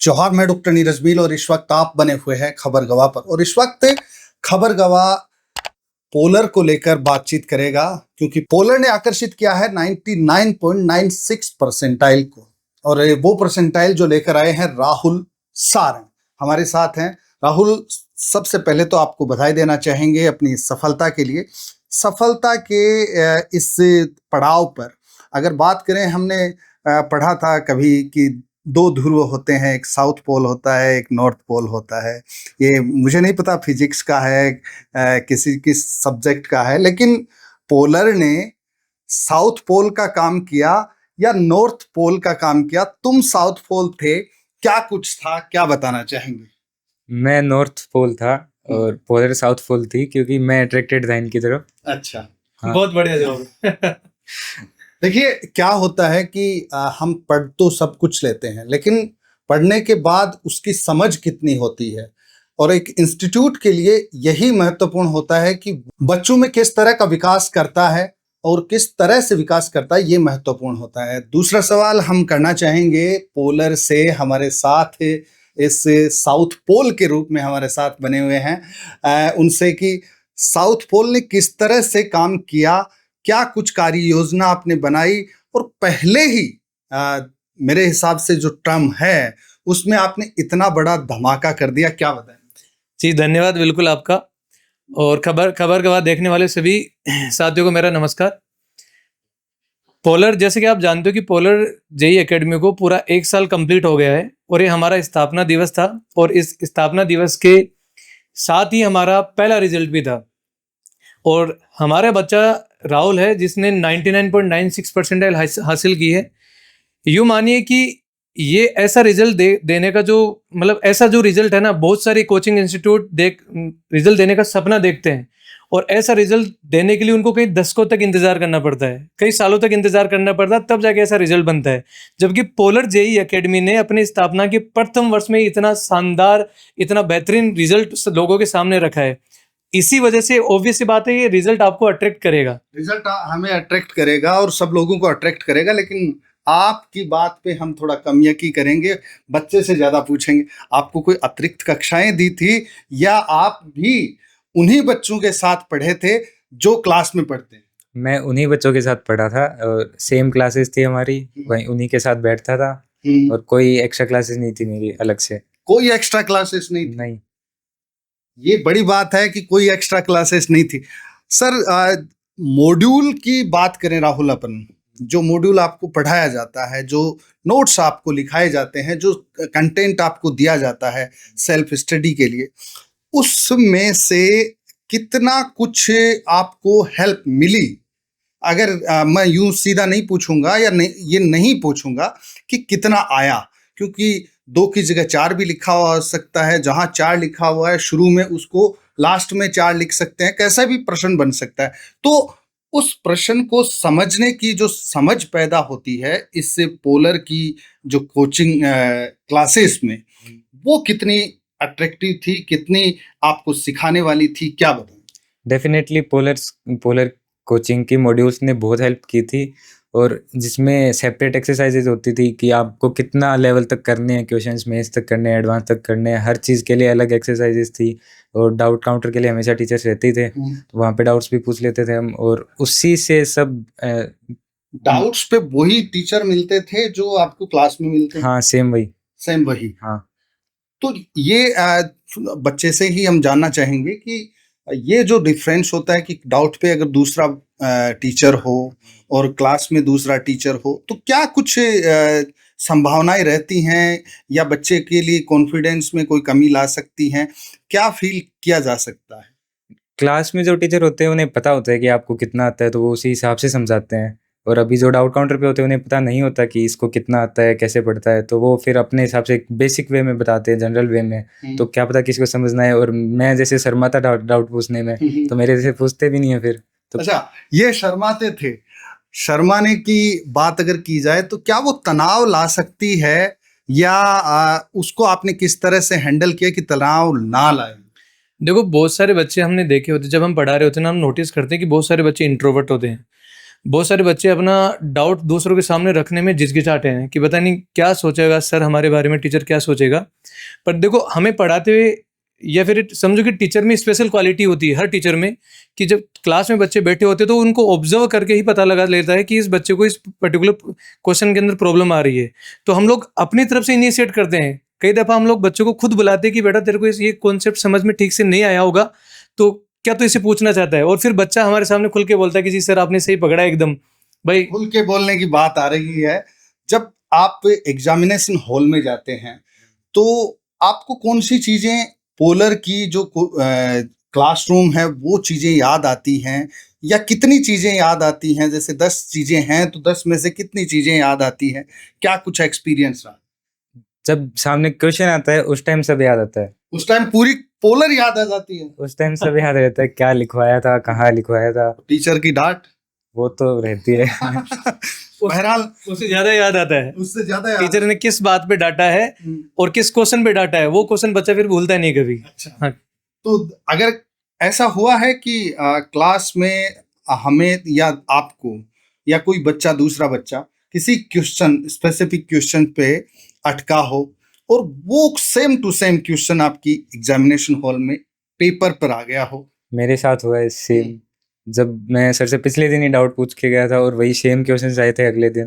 जौहर में डॉक्टर नीरज मील और इस वक्त आप बने हुए हैं खबर गवाह पर। और इस वक्त खबर गवाह पोलर को लेकर बातचीत करेगा, क्योंकि पोलर ने आकर्षित किया है 99.96 परसेंटाइल को, और वो परसेंटाइल जो लेकर आए हैं राहुल सारंग हमारे साथ हैं। राहुल, सबसे पहले तो आपको बधाई देना चाहेंगे अपनी सफलता के लिए। सफलता के इस पड़ाव पर अगर बात करें, हमने पढ़ा था कभी कि दो ध्रुव होते हैं, एक साउथ पोल होता है, एक नॉर्थ पोल होता है। ये मुझे नहीं पता फिजिक्स का है किसी किस सब्जेक्ट का है, लेकिन पोलर ने साउथ पोल का काम किया या नॉर्थ पोल का काम किया। तुम साउथ पोल थे, क्या कुछ था, क्या बताना चाहेंगे? मैं नॉर्थ पोल था और पोलर साउथ पोल थी, क्योंकि मैं अट्रैक्टेड था इनकी तरफ। अच्छा, हाँ। बहुत बढ़िया जवाब। देखिए क्या होता है कि हम पढ़ तो सब कुछ लेते हैं, लेकिन पढ़ने के बाद उसकी समझ कितनी होती है। और एक इंस्टीट्यूट के लिए यही महत्वपूर्ण होता है कि बच्चों में किस तरह का विकास करता है और किस तरह से विकास करता है, ये महत्वपूर्ण होता है। दूसरा सवाल हम करना चाहेंगे पोलर से, हमारे साथ इस साउथ पोल के रूप में हमारे साथ बने हुए हैं उनसे, कि साउथ पोल ने किस तरह से काम किया, क्या कुछ कार्य योजना आपने बनाई, और पहले ही मेरे हिसाब से जो टर्म है उसमें आपने इतना बड़ा धमाका कर दिया, क्या बताएं? जी धन्यवाद, बिल्कुल आपका। और खबर गवाह देखने वाले सभी साथियों को मेरा नमस्कार। पोलर, जैसे कि आप जानते हो कि पोलर जेई एकेडमी को पूरा 1 साल कंप्लीट हो गया है, और ये हमारा स्थापना दिवस था, और इस स्थापना दिवस के साथ ही हमारा पहला रिजल्ट भी था। और हमारा बच्चा राहुल है जिसने 99.96 परसेंटाइल हासिल की है। यूँ मानिए कि ये ऐसा रिजल्ट देने का जो मतलब ऐसा जो रिजल्ट है ना, बहुत सारी कोचिंग इंस्टीट्यूट रिजल्ट देने का सपना देखते हैं, और ऐसा रिजल्ट देने के लिए उनको कई दशकों तक इंतजार करना पड़ता है, कई सालों तक इंतजार करना पड़ता है, तब जाके ऐसा रिजल्ट बनता है। जबकि पोलर जेई एकेडमी ने अपनी स्थापना के प्रथम वर्ष में इतना शानदार, इतना बेहतरीन रिजल्ट लोगों के सामने रखा है। इसी वजह से ऑब्वियस सी बात है, ये रिजल्ट आपको अट्रैक्ट करेगा। रिजल्ट हमें अट्रैक्ट करेगा और सब लोगों को अट्रैक्ट करेगा, लेकिन आपकी बात पे हम थोड़ा कम यकीन करेंगे, बच्चे से ज्यादा पूछेंगे। आपको कोई अतिरिक्त कक्षाएं दी थी या आप भी उन्हीं बच्चों के साथ पढ़े थे जो क्लास में पढ़ते हैं? मैं उन्हीं बच्चों के साथ पढ़ा था और सेम क्लासेस थी हमारी, वहीं उन्हीं के साथ बैठता था, और कोई एक्स्ट्रा क्लासेस नहीं थी मेरी अलग से। कोई एक्स्ट्रा क्लासेस नहीं थी? नहीं। ये बड़ी बात है कि कोई एक्स्ट्रा क्लासेस नहीं थी। सर, मॉड्यूल की बात करें राहुल, अपन जो मॉड्यूल आपको पढ़ाया जाता है, जो नोट्स आपको लिखाए जाते हैं, जो कंटेंट आपको दिया जाता है सेल्फ स्टडी के लिए, उसमें से कितना कुछ आपको हेल्प मिली? अगर मैं यूं सीधा नहीं पूछूंगा या नहीं, ये नहीं पूछूंगा कि कितना आया, क्योंकि 2 की जगह 4 भी लिखा हो सकता है। जहां 4 लिखा हुआ है शुरू में, उसको लास्ट में 4 लिख सकते हैं, कैसा भी प्रश्न बन सकता है। तो उस प्रश्न को समझने की जो समझ पैदा होती है इससे पोलर की जो कोचिंग क्लासेस में, वो कितनी अट्रैक्टिव थी, कितनी आपको सिखाने वाली थी, क्या बताएं? डेफिनेटली पोलर कोचिंग की मॉड्यूल्स ने बहुत हेल्प की थी, और जिसमें सेपरेट एक्सरसाइजेज होती थी कि आपको कितना लेवल तक करने हैं, क्वेश्चंस मेंस तक करने हैं, एडवांस तक करने हैं, हर चीज़ के लिए अलग एक्सरसाइजेज थी। और डाउट काउंटर के लिए हमेशा टीचर्स रहते ही थे, तो वहाँ पे डाउट्स भी पूछ लेते थे हम, और उसी से सब डाउट्स पे वही टीचर मिलते थे जो आपको क्लास में मिलते थे? हाँ, सेम वही। हाँ। तो ये बच्चे से ही हम जानना चाहेंगे कि ये जो डिफरेंस होता है कि डाउट पे अगर दूसरा टीचर हो और क्लास में दूसरा टीचर हो, तो क्या कुछ संभावनाएं रहती हैं, या बच्चे के लिए कॉन्फिडेंस में कोई कमी ला सकती हैं? क्या फील किया जा सकता है? क्लास में जो टीचर होते हैं उन्हें पता होता है कि आपको कितना आता है, तो वो उसी हिसाब से समझाते हैं। और अभी जो डाउट काउंटर पे होते हैं उन्हें पता नहीं होता कि इसको कितना आता है, कैसे पढ़ता है, तो वो फिर अपने हिसाब से बेसिक वे में बताते हैं, जनरल वे में। तो क्या पता किसको समझना है, और मैं जैसे शर्माता डाउट पूछने में, तो मेरे जैसे पूछते भी नहीं है फिर तो। अच्छा, ये शर्माते थे। शर्माने की बात अगर की जाए तो क्या वो तनाव ला सकती है, या उसको आपने किस तरह से हैंडल किया कि तनाव ना लाए? देखो, बहुत सारे बच्चे हमने देखे होते, जब हम पढ़ा रहे होते हैं ना, हम नोटिस करते हैं कि बहुत सारे बच्चे इंट्रोवर्ट होते हैं। बहुत सारे बच्चे अपना डाउट दूसरों के सामने रखने में झिझकिचाते हैं कि पता नहीं क्या सोचेगा सर हमारे बारे में, टीचर क्या सोचेगा। पर देखो हमें पढ़ाते हुए या फिर समझो कि टीचर में स्पेशल क्वालिटी होती है हर टीचर में, कि जब क्लास में बच्चे बैठे होते हैं तो उनको ऑब्जर्व करके ही पता लगा लेता है कि इस बच्चे को इस पर्टिकुलर क्वेश्चन के अंदर प्रॉब्लम आ रही है। तो हम लोग अपनी तरफ से इनिशिएट करते हैं। कई दफ़ा हम लोग बच्चों को खुद बुलाते हैं कि बेटा तेरे को ये कॉन्सेप्ट समझ में ठीक से नहीं आया होगा, तो क्या तू इसे पूछना चाहता है। और फिर बच्चा हमारे सामने खुल के बोलता है कि जी सर आपने सही पकड़ा एकदम। भाई खुल के बोलने की बात आ रही है। जब आप एग्जामिनेशन हॉल में जाते हैं तो आपको कौन सी चीजें पोलर की जो क्लासरूम है वो चीजें याद आती हैं, या कितनी चीजें याद आती हैं? जैसे 10 चीजें हैं तो 10 में से कितनी चीजें याद आती हैं? क्या कुछ एक्सपीरियंस रहा? जब सामने क्वेश्चन आता है उस टाइम सब याद आता है, उस टाइम पूरी पोलर याद आ जाती है। उस टाइम सब याद रहता है, क्या लिखवाया था, कहाँ लिखवाया था, टीचर की डांट वो तो रहती है। बहरहाल उससे ज्यादा याद आता है उससे ज्यादा याद। टीचर ने किस बात पे डांटा है और किस क्वेश्चन पे डांटा है, वो क्वेश्चन बच्चा फिर भूलता नहीं कभी। अच्छा हाँ। तो अगर ऐसा हुआ है कि क्लास में हमें या आपको या कोई बच्चा, दूसरा बच्चा किसी क्वेश्चन, स्पेसिफिक क्वेश्चन पे अटका हो और वो सेम टू सेम क्वेश्चन आपकी एग्जामिनेशन हॉल में पेपर पर आ गया हो? मेरे साथ हुआ है सेम। जब मैं सर से पिछले दिन ही डाउट पूछ के गया था और वही सेम क्वेश्चंस आए थे अगले दिन,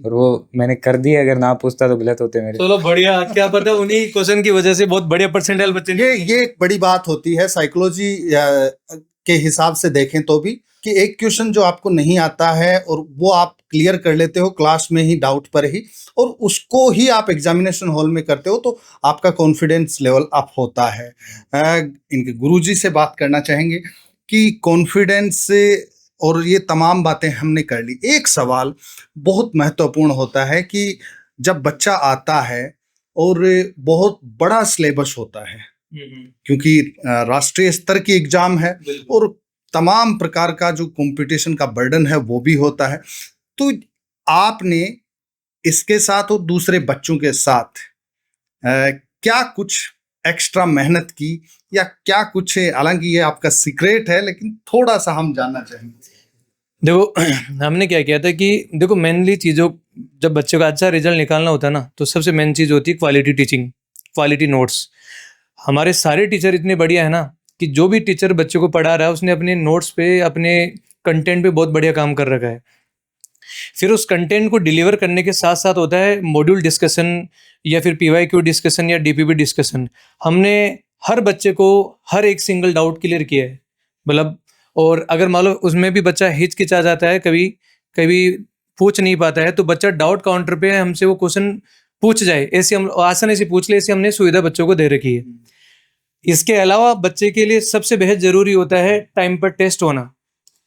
और वो मैंने कर दिया। अगर ना पूछता तो गलत होते मेरे। चलो बढ़िया, क्या पता उन्हीं क्वेश्चन की वजह से बहुत बढ़िया परसेंटाइल बच्चे ये एक बड़ी बात होती है साइकोलॉजी के हिसाब से देखें तो भी, कि एक क्वेश्चन जो आपको नहीं आता है और वो आप क्लियर कर लेते हो क्लास में ही, डाउट पर ही, और उसको ही आप एग्जामिनेशन हॉल में करते हो, तो आपका कॉन्फिडेंस लेवल अप होता है। इनके गुरुजी से बात करना चाहेंगे कि कॉन्फिडेंस और ये तमाम बातें हमने कर ली। एक सवाल बहुत महत्वपूर्ण होता है कि जब बच्चा आता है और बहुत बड़ा सिलेबस होता है, क्योंकि राष्ट्रीय स्तर की एग्जाम है और तमाम प्रकार का जो कंपटीशन का बर्डन है वो भी होता है, तो आपने इसके साथ और दूसरे बच्चों के साथ क्या कुछ एक्स्ट्रा मेहनत की, या क्या कुछ, हालांकि ये आपका सीक्रेट है लेकिन थोड़ा सा हम जानना चाहेंगे। देखो हमने क्या किया था कि देखो मेनली चीज़ों, जब बच्चों का अच्छा रिजल्ट निकालना होता है ना, तो सबसे मेन चीज़ होती है क्वालिटी टीचिंग, क्वालिटी नोट्स। हमारे सारे टीचर इतने बढ़िया है ना कि जो भी टीचर बच्चों को पढ़ा रहा है उसने अपने नोट्स पे, अपने कंटेंट पे बहुत बढ़िया काम कर रखा है। फिर उस कंटेंट को डिलीवर करने के साथ साथ होता है मॉड्यूल डिस्कशन या फिर PYQ डिस्कशन या DPP डिस्कशन। हमने हर बच्चे को हर एक सिंगल डाउट क्लियर किया है, मतलब। और अगर मान लो उसमें भी बच्चा हिचकिचा जाता है, कभी कभी पूछ नहीं पाता है, तो बच्चा डाउट काउंटर पे हमसे वो क्वेश्चन पूछ जाए, ऐसे हम आसानी से पूछ ले, ऐसी हमने सुविधा बच्चों को दे रखी है। इसके अलावा बच्चे के लिए सबसे बेहद ज़रूरी होता है टाइम पर टेस्ट होना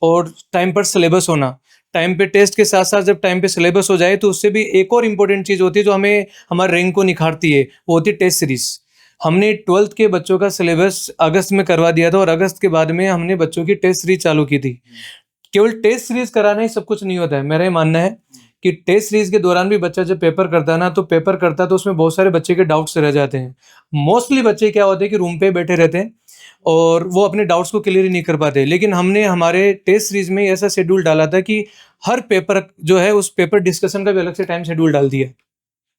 और टाइम पर सिलेबस होना। टाइम पे टेस्ट के साथ साथ जब टाइम पे सिलेबस हो जाए तो उससे भी एक और इम्पोर्टेंट चीज़ होती है जो हमें हमारे रैंक को निखारती है, वो होती है टेस्ट सीरीज। हमने 12th के बच्चों का सिलेबस अगस्त में करवा दिया था और अगस्त के बाद में हमने बच्चों की टेस्ट सीरीज चालू की थी। केवल टेस्ट सीरीज कराना ही सब कुछ नहीं होता है। मेरा ये मानना है कि टेस्ट सीरीज के दौरान भी बच्चा जब पेपर करता है ना, तो पेपर करता है तो उसमें बहुत सारे बच्चे के डाउट्स रह जाते हैं। मोस्टली बच्चे क्या होते हैं कि रूम पे बैठे रहते हैं और वो अपने डाउट्स को क्लियर ही नहीं कर पाते। लेकिन हमने हमारे टेस्ट सीरीज में ऐसा शेड्यूल डाला था कि हर पेपर जो है उस पेपर डिस्कशन का भी अलग से टाइम शेड्यूल डाल दिया।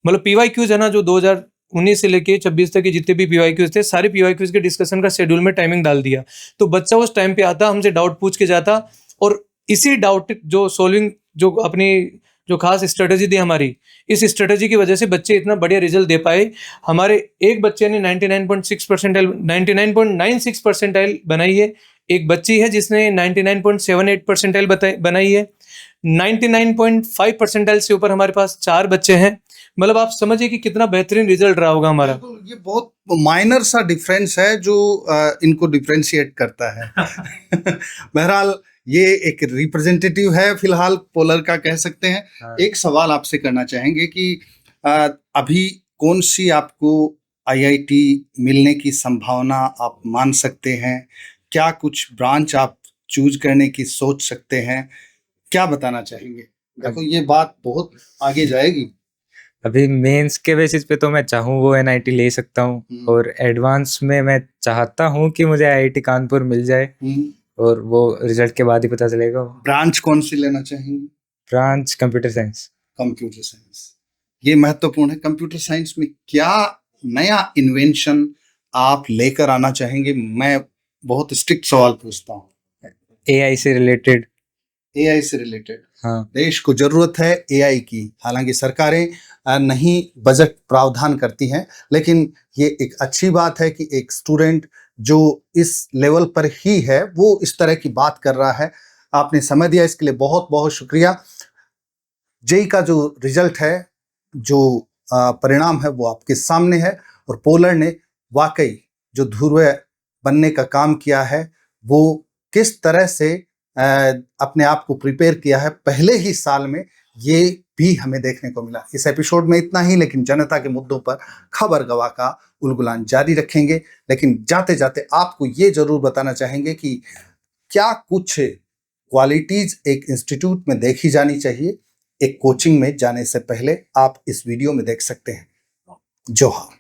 मतलब PYQs है ना, जो 2019 से लेके 26 तक के जितने भी PYQs थे, सारे PYQs के डिस्कशन का शेड्यूल में टाइमिंग डाल दिया। तो बच्चा उस टाइम पे आता, हमसे डाउट पूछ के जाता और इसी डाउट जो सॉल्विंग, जो अपनी जो खास स्ट्रेटजी थी हमारी, इस स्ट्रेटजी की वजह से बच्चे इतना बढ़िया रिजल्ट दे पाए। हमारे एक बच्चे ने 99.6 परसेंटाइल 99.96 परसेंटाइल बनाई है। एक बच्ची है जिसने 99.78 परसेंटाइल बनाई है। 99.5 परसेंटाइल से ऊपर हमारे पास 4 बच्चे हैं। मतलब आप समझिए कि कितना बेहतरीन रिजल्ट रहा होगा हमारा। ये बहुत माइनर सा डिफरेंस है जो इनको डिफरेंशिएट करता है। बहरहाल ये एक रिप्रेजेंटेटिव है फिलहाल पोलर का, कह सकते हैं। हाँ। एक सवाल आपसे करना चाहेंगे कि अभी कौन सी आपको IIT मिलने की संभावना आप मान सकते हैं? क्या कुछ ब्रांच आप चूज करने की सोच सकते हैं? क्या बताना चाहेंगे? देखो ये बात बहुत आगे जाएगी। अभी मेंस के बेसिस पे तो मैं चाहूँ वो NIT ले सकता हूँ, और एडवांस में मैं चाहता हूँ कि मुझे IIT कानपुर मिल जाए। और वो रिजल्ट के बाद ही पता चलेगा। ब्रांच कौन सी लेना चाहेंगे? Branch computer science. Computer science, ये महत्वपूर्ण है। कंप्यूटर साइंस में क्या नया इन्वेंशन आप लेकर आना चाहेंगे? मैं बहुत स्ट्रिक्ट सवाल पूछता हूँ। एआई से रिलेटेड। एआई से रिलेटेड? हाँ। देश को जरूरत है एआई की। हालांकि सरकारें नहीं बजट प्रावधान करती हैं, लेकिन ये एक अच्छी बात है कि एक स्टूडेंट जो इस लेवल पर ही है वो इस तरह की बात कर रहा है। आपने समय दिया, इसके लिए बहुत बहुत शुक्रिया। जेई का जो रिजल्ट है, जो परिणाम है, वो आपके सामने है और पोलर ने वाकई जो ध्रुव बनने का काम किया है, वो किस तरह से अपने आप को प्रिपेयर किया है पहले ही साल में, ये भी हमें देखने को मिला। इस एपिसोड में इतना ही, लेकिन जनता के मुद्दों पर खबर गवाह का उलगुलान जारी रखेंगे। लेकिन जाते जाते आपको ये जरूर बताना चाहेंगे कि क्या कुछ क्वालिटीज एक इंस्टीट्यूट में देखी जानी चाहिए। एक कोचिंग में जाने से पहले आप इस वीडियो में देख सकते हैं। जोहार।